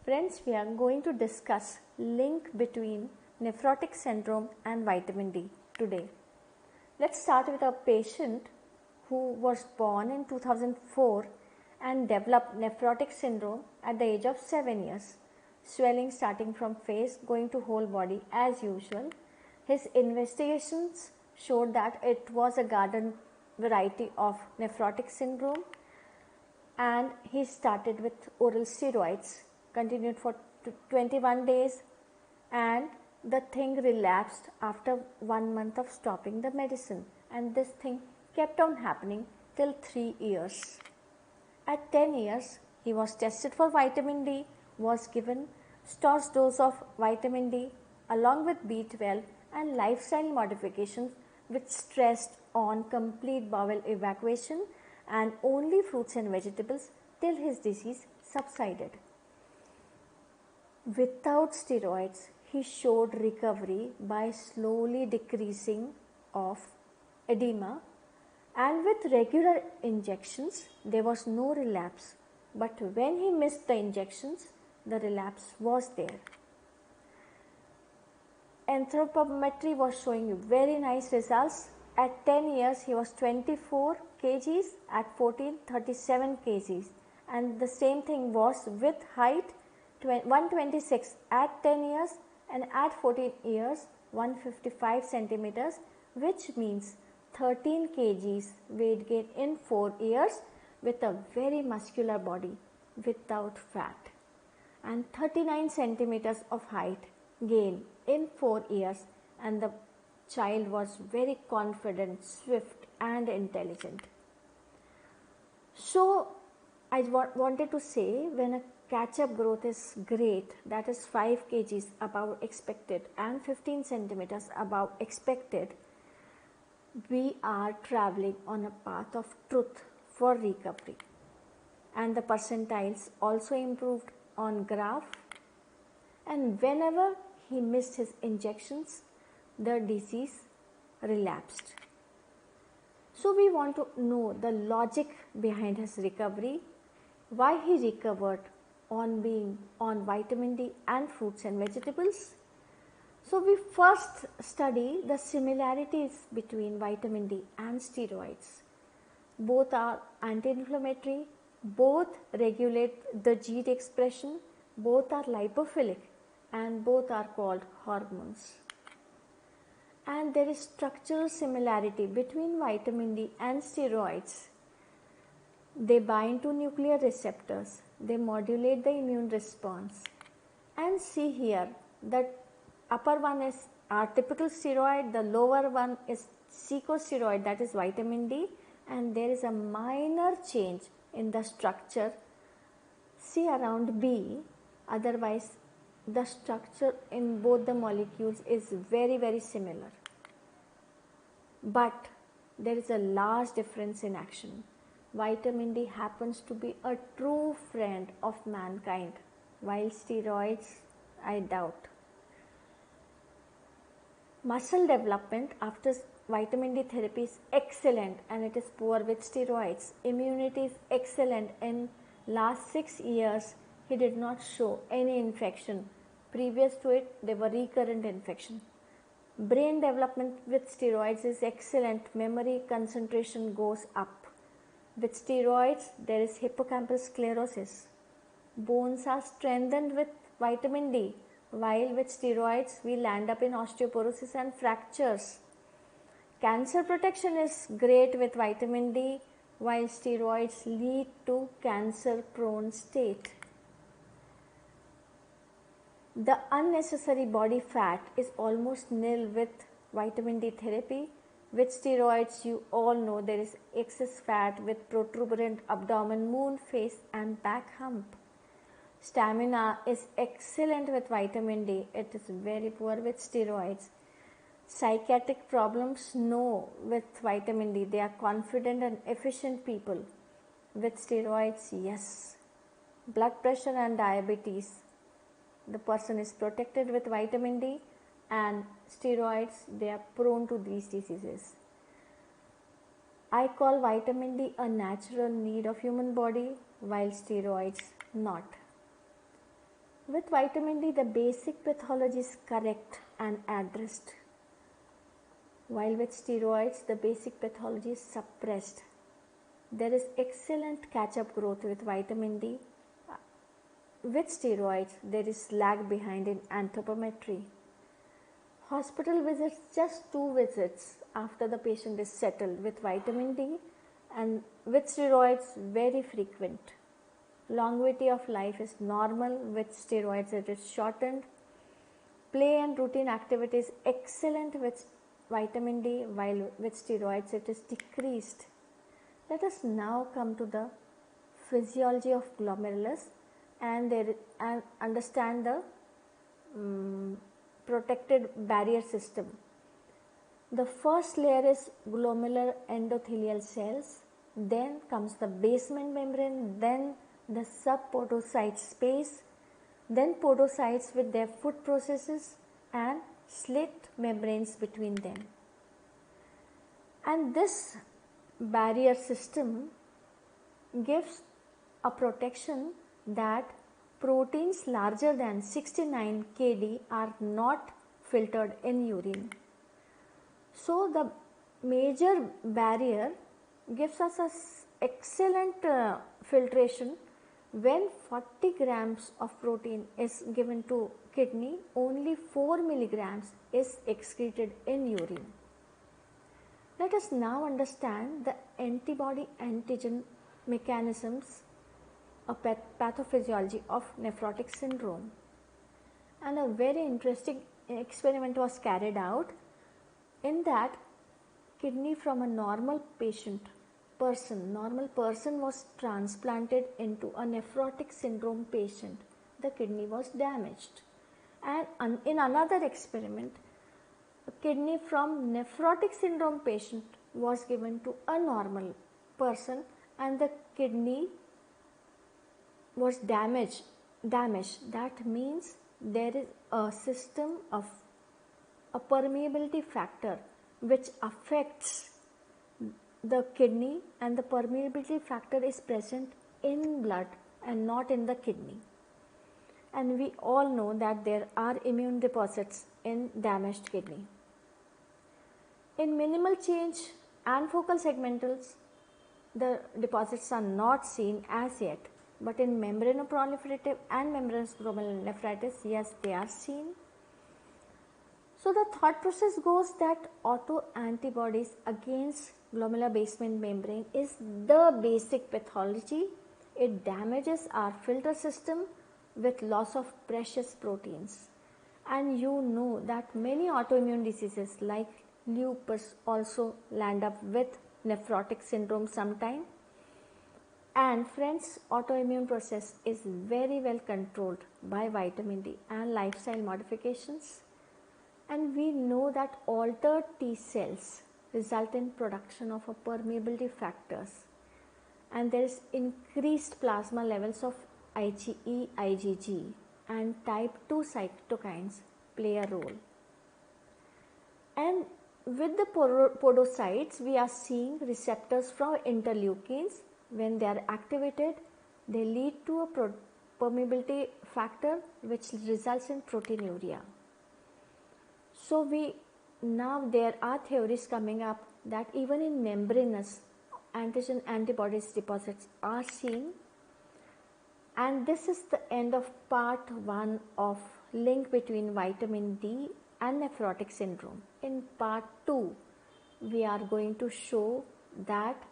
Friends, we are going to discuss link between nephrotic syndrome and vitamin D today. Let's start with a patient who was born in 2004 and developed nephrotic syndrome at the age of 7 years. Swelling starting from face going to whole body as usual. His investigations showed that it was a garden variety of nephrotic syndrome, and he started with oral steroids, continued for 21 days, and the thing relapsed after 1 month of stopping the medicine, and this thing kept on happening till 3 years. At 10 years, he was tested for vitamin D, was given starch dose of vitamin D along with B12 and lifestyle modifications which stressed on complete bowel evacuation and only fruits and vegetables till his disease subsided. Without steroids, he showed recovery by slowly decreasing of edema, and with regular injections there was no relapse, but when he missed the injections, the relapse was there. Anthropometry was showing very nice results. At 10 years he was 24 kgs, at 14 37 kgs, and the same thing was with height 126 at 10 years and at 14 years 155 centimeters, which means 13 kgs weight gain in 4 years with a very muscular body without fat, and 39 centimeters of height gain in 4 years, and the child was very confident, swift and intelligent. So I wanted to say, when a catch-up growth is great, that is 5 kgs above expected and 15 centimeters above expected, we are traveling on a path of truth for recovery, and the percentiles also improved on graph, and whenever he missed his injections, the disease relapsed. So we want to know the logic behind his recovery, why he recovered on being on vitamin D and fruits and vegetables. So we first study the similarities between vitamin D and steroids. Both are anti-inflammatory, both regulate the gene expression, both are lipophilic, and both are called hormones. And there is structural similarity between vitamin D and steroids. They bind to nuclear receptors, they modulate the immune response. And see here, that upper one is our typical steroid, the lower one is corticosteroid, that is vitamin D, and there is a minor change in the structure. See around B, otherwise the structure in both the molecules is very similar. But there is a large difference in action. Vitamin D happens to be a true friend of mankind, while steroids, I doubt. Muscle development after vitamin D therapy is excellent, and it is poor with steroids. Immunity is excellent. In last 6 years, he did not show any infection. Previous to it, there were recurrent infection. Brain development with steroids is excellent. Memory concentration goes up. With steroids, there is hippocampal sclerosis. Bones are strengthened with vitamin D, while with steroids, we land up in osteoporosis and fractures. Cancer protection is great with vitamin D, while steroids lead to cancer-prone state. The unnecessary body fat is almost nil with vitamin D therapy. With steroids, you all know there is excess fat with protuberant abdomen, moon face and back hump. Stamina is excellent with vitamin D. It is very poor with steroids. Psychiatric problems, no, with vitamin D. They are confident and efficient people. With steroids, yes. Blood pressure and diabetes, the person is protected with vitamin D, and steroids, they are prone to these diseases. I call vitamin D a natural need of human body, while steroids not. With vitamin D, the basic pathology is correct and addressed, while with steroids, the basic pathology is suppressed. There is excellent catch-up growth with vitamin D. With steroids, there is lag behind in anthropometry. Hospital visits, just 2 visits after the patient is settled. With vitamin D, and with steroids, very frequent. Longevity of life is normal. With steroids, it is shortened. Play and routine activity is excellent with vitamin D, while with steroids it is decreased. Let us now come to the physiology of glomerulus and understand the protected barrier system. The first layer is glomerular endothelial cells, then comes the basement membrane, then the subpodocyte space, then podocytes with their foot processes and slit membranes between them. And this barrier system gives a protection that proteins larger than 69 kD are not filtered in urine. So the major barrier gives us an excellent filtration. When 40 grams of protein is given to kidney, only 4 milligrams is excreted in urine. Let us now understand the antibody-antigen mechanisms of pathophysiology of nephrotic syndrome. And a very interesting experiment was carried out. In that, kidney from a normal person was transplanted into a nephrotic syndrome patient. The kidney was damaged. And in another experiment, a kidney from nephrotic syndrome patient was given to a normal person and the kidney was damaged. That means there is a system of a permeability factor which affects the kidney, and the permeability factor is present in blood and not in the kidney. And we all know that there are immune deposits in damaged kidney. In minimal change and focal segmentals, the deposits are not seen as yet, but in membranoproliferative and membranous glomerulonephritis, yes, they are seen. So the thought process goes that autoantibodies against glomerular basement membrane is the basic pathology. It damages our filter system with loss of precious proteins. And you know that many autoimmune diseases like lupus also land up with nephrotic syndrome sometime. And friends, autoimmune process is very well controlled by vitamin D and lifestyle modifications. And we know that altered T cells result in production of a permeability factors, and there is increased plasma levels of IgE, IgG, and type 2 cytokines play a role. And with the podocytes, we are seeing receptors from interleukins. When they are activated, they lead to a permeability factor which results in proteinuria. So now there are theories coming up that even in membranous antigen antibodies deposits are seen. And this is the end of part 1 of link between vitamin D and nephrotic syndrome. In part 2, we are going to show that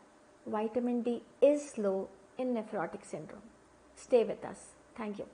vitamin D is low in nephrotic syndrome. Stay with us. Thank you.